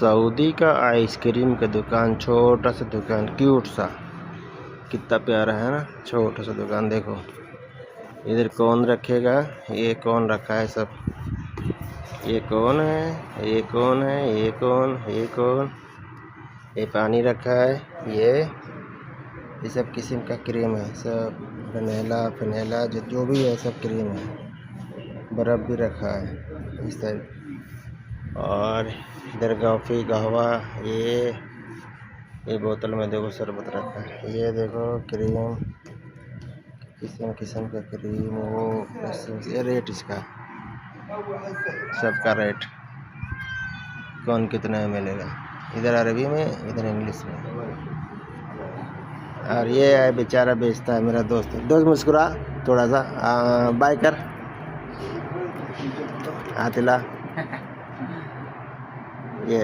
Saudi का ice cream का दुकान, छोटा सा दुकान, क्यूट सा, कितना प्यारा है ना, छोटा सा दुकान। देखो इधर कौन रखेगा, ये कौन रखा है सब, ये कौन है, ये कौन है, ये कौन, ये कौन, ये पानी रखा है, ये सब किस्म का क्रीम है, सब वनीला फनीला जो भी है सब क्रीम है। बर्फ़ भी रखा है इस साइड, और इधर कॉफ़ी कहवा, ये बोतल में देखो शरबत रखा है, ये देखो क्रीम, किस्म किस्म का क्रीम, वो ये रेट इसका, सबका रेट कौन कितना में मिलेगा, इधर अरबी में, इधर इंग्लिश में। और ये है बेचारा बेचता है, मेरा दोस्त। दोस्त मुस्कुरा थोड़ा सा, बाय कर, आतिला, ये